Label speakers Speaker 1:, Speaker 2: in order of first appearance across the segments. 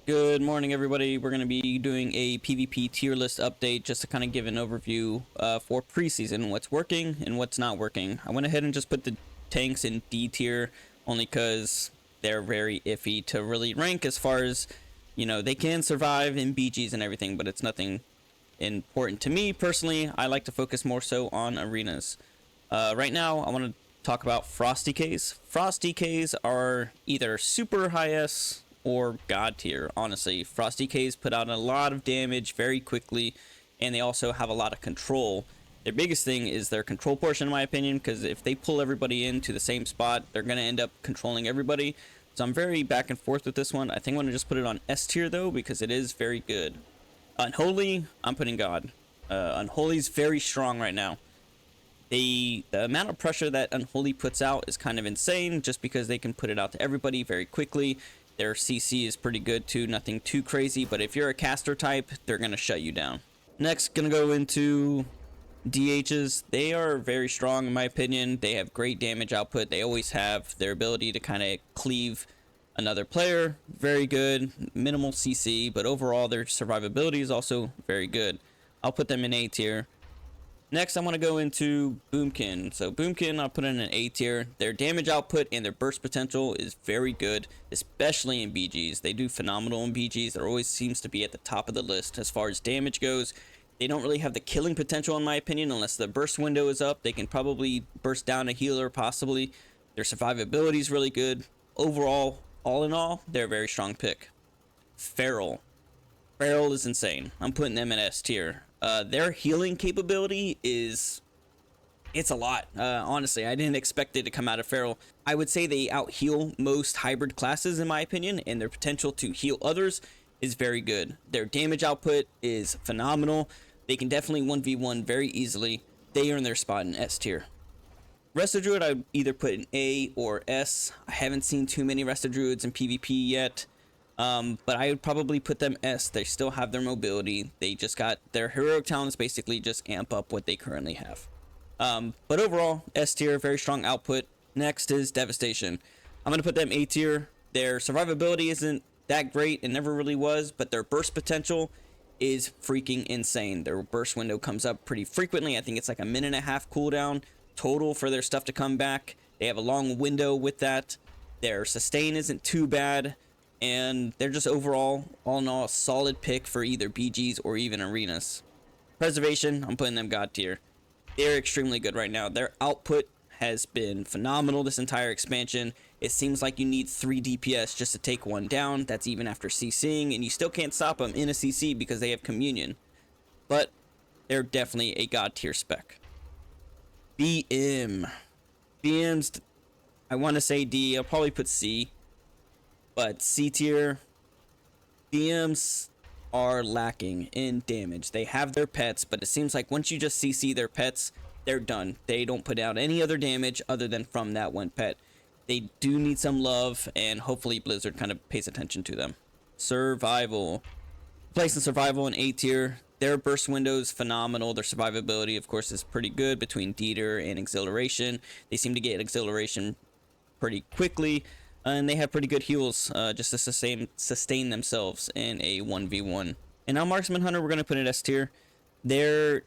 Speaker 1: Good morning, everybody. We're going to be doing a PvP tier list update just to kind of give an overview for preseason, what's working and what's not working. I went ahead and just put the tanks in D tier only because they're very iffy to really rank as far as, they can survive in BGs and everything, but it's nothing important to me personally. I like to focus more so on arenas. Right now, I want to talk about Frost DKs. Frost DKs are either super high S or god tier. Honestly, Frost DKs put out a lot of damage very quickly, and they also have a lot of control. Their biggest thing is their control portion, in my opinion, because if they pull everybody into the same spot, they're going to end up controlling everybody. So I'm very back and forth with this one. I think I'm going to just put it on S tier though, because it is very good. Unholy, I'm putting god. Unholy's very strong right now. The amount of pressure that Unholy puts out is kind of insane, just because they can put it out to everybody very quickly. Their CC is pretty good too, nothing too crazy, but if you're a caster type, they're going to shut you down. Next, going to go into DHs. They are very strong in my opinion. They have great damage output. They always have their ability to kind of cleave another player. Very good. Minimal CC, but overall their survivability is also very good. I'll put them in A tier. Next, I want to go into Boomkin. So Boomkin, I'll put in an A tier. Their damage output and their burst potential is very good, especially in BGs. They do phenomenal in BGs. There always seems to be at the top of the list as far as damage goes. They don't really have the killing potential, in my opinion, unless the burst window is up. They can probably burst down a healer, possibly. Their survivability is really good. Overall, all in all, they're a very strong pick. Feral. Feral is insane. I'm putting them in S tier. Their healing capability it's a lot. Honestly, I didn't expect it to come out of Feral. I would say they out heal most hybrid classes in my opinion, and their potential to heal others is very good. Their damage output is phenomenal. They can definitely 1v1 very easily. They earn their spot in S tier. Resto Druid, I'd either put in A or S. I haven't seen too many Resto Druids in PvP yet. But I would probably put them S. They still have their mobility. They just got their heroic talents basically just amp up what they currently have. But overall, S tier, very strong output. Next is Devastation. I'm going to put them A tier. Their survivability isn't that great. It never really was, but their burst potential is freaking insane. Their burst window comes up pretty frequently. I think it's like a minute and a half cooldown total for their stuff to come back. They have a long window with that. Their sustain isn't too bad. And they're just overall, all in all, a solid pick for either BGs or even arenas. Preservation, I'm putting them god tier. They're extremely good right now. Their output has been phenomenal this entire expansion. It seems like you need 3 DPS just to take one down. That's even after CCing, and you still can't stop them in a CC because they have communion. But they're definitely a god tier spec. BM. BM's, I want to say D. I'll probably put C. But C tier, BMs are lacking in damage. They have their pets, but it seems like once you just CC their pets, they're done. They don't put out any other damage other than from that one pet. They do need some love, and hopefully Blizzard kind of pays attention to them. Survival. Placing Survival in A tier. Their burst window is phenomenal. Their survivability, of course, is pretty good between Dieter and Exhilaration. They seem to get Exhilaration pretty quickly. And they have pretty good heals just to sustain themselves in a 1v1. And now Marksman Hunter, we're going to put it S tier. They're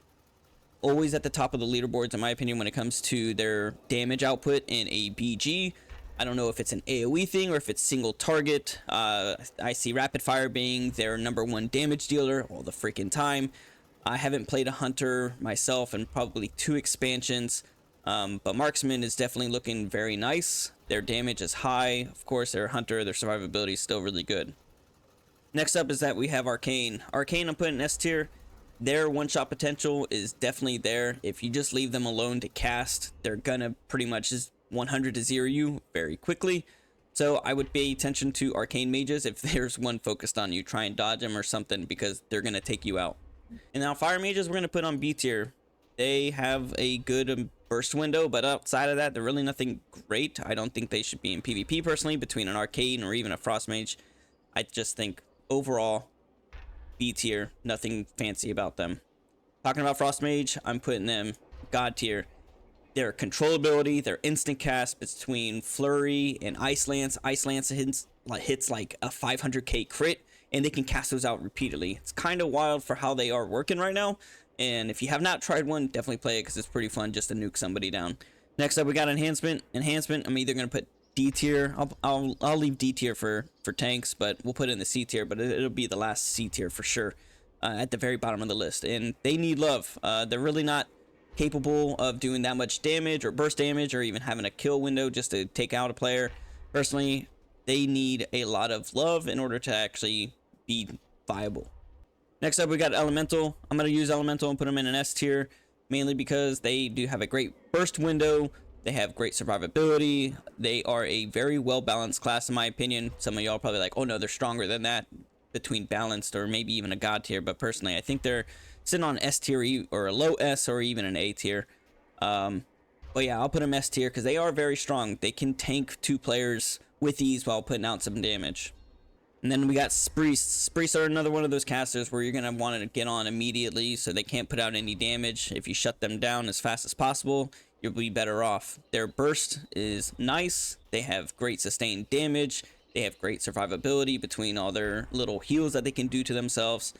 Speaker 1: always at the top of the leaderboards, in my opinion, when it comes to their damage output in a BG. I don't know if it's an AoE thing or if it's single target. I see Rapid Fire being their #1 damage dealer all the freaking time. I haven't played a Hunter myself in probably 2 expansions. But Marksman is definitely looking very nice. Their damage is high. Of course, their Hunter, their survivability is still really good. Next up is that we have Arcane. Arcane, I'm putting in S tier. Their one-shot potential is definitely there. If you just leave them alone to cast, they're gonna pretty much just 100 to 0 you very quickly. So I would pay attention to Arcane Mages. If there's one focused on you, try and dodge them or something, because they're gonna take you out. And now Fire Mages, we're gonna put on B tier. They have a good burst window, but outside of that, they're really nothing great. I don't think they should be in PvP personally, between an Arcane or even a Frost Mage. I just think overall, B tier, nothing fancy about them. Talking about Frost Mage, I'm putting them god tier. Their controllability, their instant cast between Flurry and Ice Lance. Ice Lance hits like a 500k crit, and they can cast those out repeatedly. It's kind of wild for how they are working right now, and if you have not tried one, definitely play it because it's pretty fun just to nuke somebody down. Next up, we got enhancement. I'm either gonna put D tier. I'll leave D tier for tanks, but we'll put it in the C tier. But it'll be the last C tier for sure, at the very bottom of the list. And they need love. They're really not capable of doing that much damage or burst damage or even having a kill window just to take out a player. Personally, they need a lot of love in order to actually be viable. Next up, we got Elemental. I'm going to use Elemental and put them in an S tier, mainly because they do have a great burst window. They have great survivability. They are a very well-balanced class, in my opinion. Some of y'all probably like, oh no, they're stronger than that, between balanced or maybe even a God tier. But personally, I think they're sitting on S tier or a low S or even an A tier. But yeah, I'll put them S tier because they are very strong. They can tank 2 players with ease while putting out some damage. And then we got Priests. Priests are another one of those casters where you're going to want to get on immediately so they can't put out any damage. If you shut them down as fast as possible, you'll be better off. Their burst is nice. They have great sustained damage. They have great survivability between all their little heals that they can do to themselves.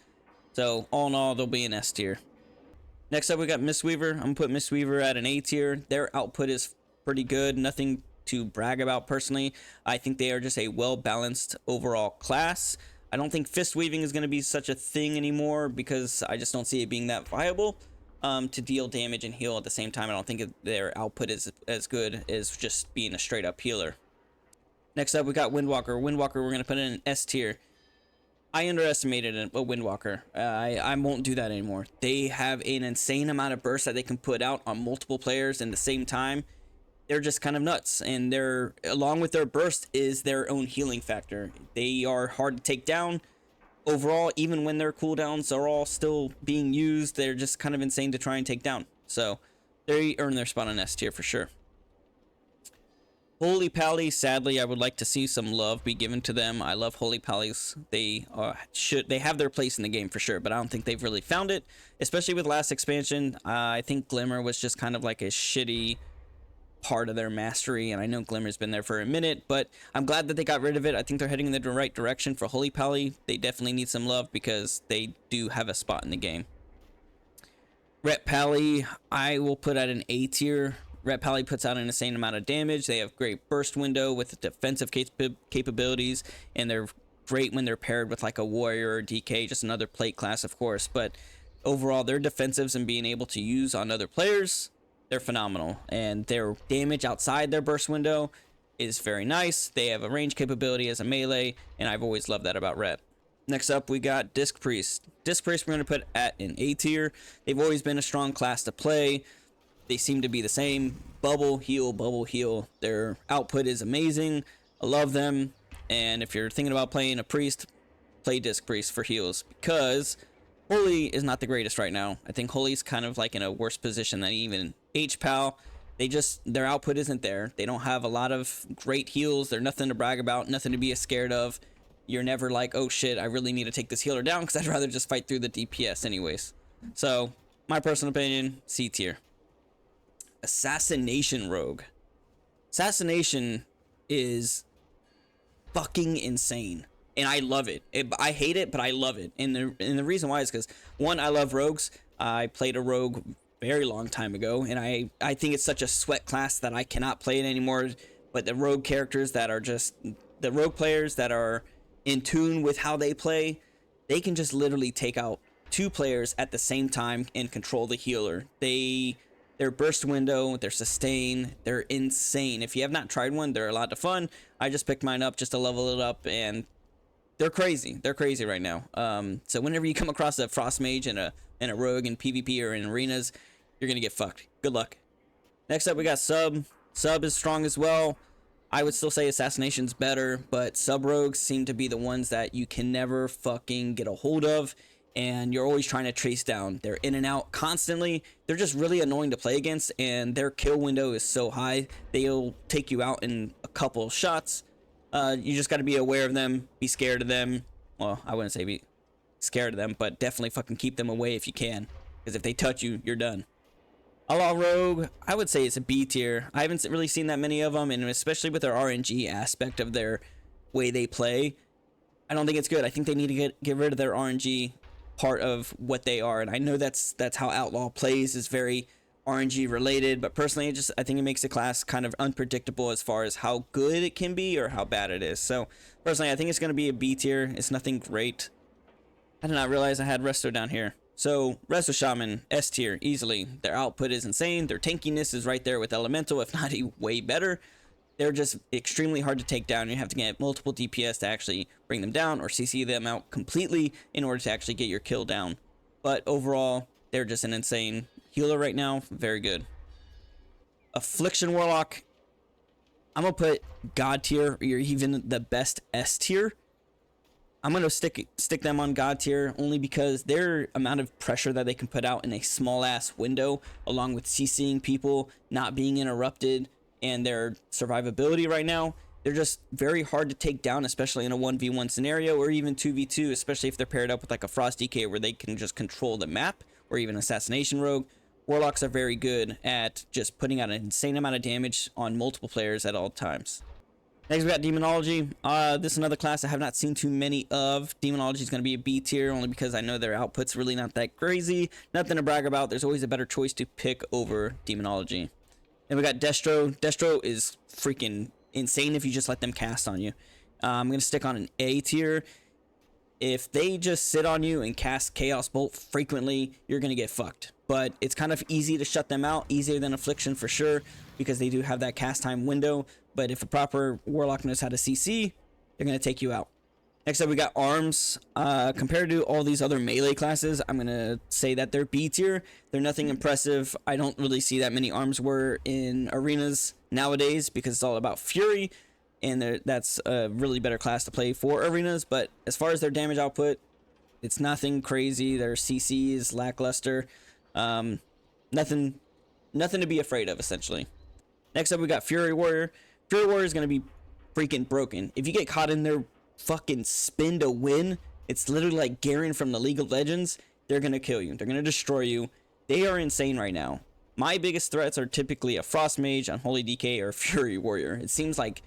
Speaker 1: So all in all, they'll be an S tier. Next up, we got Mistweaver. I'm going to put Mistweaver at an A tier. Their output is pretty good. Nothing to brag about personally. I think they are just a well-balanced overall class. I don't think fist weaving is going to be such a thing anymore because I just don't see it being that viable to deal damage and heal at the same time. I don't think their output is as good as just being a straight up healer. Next up, we got Windwalker. Windwalker, we're going to put in an S tier. I underestimated a Windwalker. I won't do that anymore. They have an insane amount of bursts that they can put out on multiple players in the same time. They're just kind of nuts, and they're, along with their burst is their own healing factor. They are hard to take down. Overall, even when their cooldowns are all still being used, they're just kind of insane to try and take down. So they earn their spot on S tier for sure. Holy Pally, sadly, I would like to see some love be given to them. I love Holy Pallies. They have their place in the game for sure, but I don't think they've really found it, especially with last expansion. I think Glimmer was just kind of like a shitty part of their mastery, and I know Glimmer's been there for a minute, but I'm glad that they got rid of it. I think they're heading in the right direction for Holy Pally. They definitely need some love because they do have a spot in the game. Ret Pally, I will put at an A tier. Ret Pally puts out an insane amount of damage. They have great burst window with defensive capabilities, and they're great when they're paired with like a warrior or DK, just another plate class, of course. But overall, their defensives and being able to use on other players, they're phenomenal, and their damage outside their burst window is very nice. They have a range capability as a melee, and I've always loved that about Ret. Next up, we got Disc Priest. Disc Priest we're going to put at an A tier. They've always been a strong class to play. They seem to be the same. Bubble, heal, bubble, heal. Their output is amazing. I love them. And if you're thinking about playing a priest, play Disc Priest for heals, because Holy is not the greatest right now. I think Holy's kind of like in a worse position than even H-Pal. Their output isn't there. They don't have a lot of great heals. They're nothing to brag about, nothing to be scared of. You're never like, oh shit, I really need to take this healer down because I'd rather just fight through the DPS anyways. So, my personal opinion, C tier. Assassination Rogue. Assassination is fucking insane, and I love it. I hate it, but I love it. And the reason why is because, one, I love rogues. I played a rogue very long time ago, and I think it's such a sweat class that I cannot play it anymore. But the rogue characters that are just the rogue players that are in tune with how they play, they can just literally take out 2 players at the same time and control the healer. Their burst window, their sustain, they're insane. If you have not tried one, they're a lot of fun. I just picked mine up just to level it up, and they're crazy. They're crazy right now. So whenever you come across a Frost Mage and a Rogue in PvP or in arenas, you're gonna get fucked. Good luck. Next up, we got Sub. Sub is strong as well. I would still say Assassination's better, but Sub Rogues seem to be the ones that you can never fucking get a hold of, and you're always trying to trace down. They're in and out constantly. They're just really annoying to play against, and their kill window is so high, they'll take you out in a couple of shots. You just got to be aware of them, be scared of them. Well, I wouldn't say be scared of them, but definitely fucking keep them away if you can, because if they touch you, you're done. Outlaw Rogue, I would say it's a B tier. I haven't really seen that many of them, and especially with their RNG aspect of their way they play, I don't think it's good. I think they need to get rid of their RNG part of what they are, and I know that's how Outlaw plays, is very RNG related, but personally I think it makes the class kind of unpredictable as far as how good it can be or how bad it is. So personally I think it's going to be a B tier. It's nothing great. I did not realize I had Resto down here. So Resto Shaman, S tier, easily. Their output is insane. Their tankiness is right there with Elemental, if not way better. They're just extremely hard to take down. You have to get multiple DPS to actually bring them down, or CC them out completely in order to actually get your kill down. But overall, they're just an insane healer right now. Very good. Affliction Warlock, I'm gonna put God tier, or even the best S tier. I'm gonna stick them on God tier only because their amount of pressure that they can put out in a small ass window, along with CCing people, not being interrupted, and their survivability right now, they're just very hard to take down, especially in a 1v1 scenario, or even 2v2, especially if they're paired up with like a Frost DK where they can just control the map, or even Assassination Rogue. Warlocks are very good at just putting out an insane amount of damage on multiple players at all times. Next we got Demonology. This is another class I have not seen too many of. Demonology is going to be a B tier only because I know their output's really not that crazy. Nothing to brag about. There's always a better choice to pick over Demonology. Then we got Destro. Destro is freaking insane if you just let them cast on you. I'm going to stick on an A tier. If they just sit on you and cast Chaos Bolt frequently, you're going to get fucked. But it's kind of easy to shut them out, easier than Affliction for sure, because they do have that cast time window. But if a proper Warlock knows how to CC, they're going to take you out. Next up, we got Arms. Compared to all these other melee classes, I'm going to say that they're B tier. They're nothing impressive. I don't really see that many Arms were in arenas nowadays because it's all about Fury, and that's a really better class to play for arenas. But as far as their damage output, it's nothing crazy. Their CC is lackluster. Nothing to be afraid of, essentially. Next up, we got Fury Warrior. Fury Warrior is going to be freaking broken. If you get caught in their fucking spin to win, it's literally like Garen from the League of Legends. They're going to kill you. They're going to destroy you. They are insane right now. My biggest threats are typically a Frost Mage, Unholy DK, or Fury Warrior. It seems like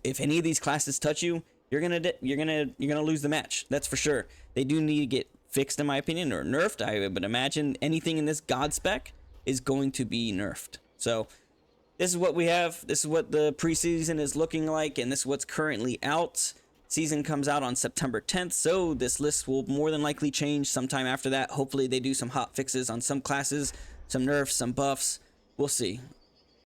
Speaker 1: if any of these classes touch you, you're gonna lose the match. That's for sure. They do need to get fixed, in my opinion, or nerfed. I would imagine anything in this God spec is going to be nerfed. So this is what we have. This is what the preseason is looking like, and this is what's currently out. Season comes out on September 10th, so this list will more than likely change sometime after that. Hopefully they do some hot fixes on some classes, some nerfs, some buffs. We'll see.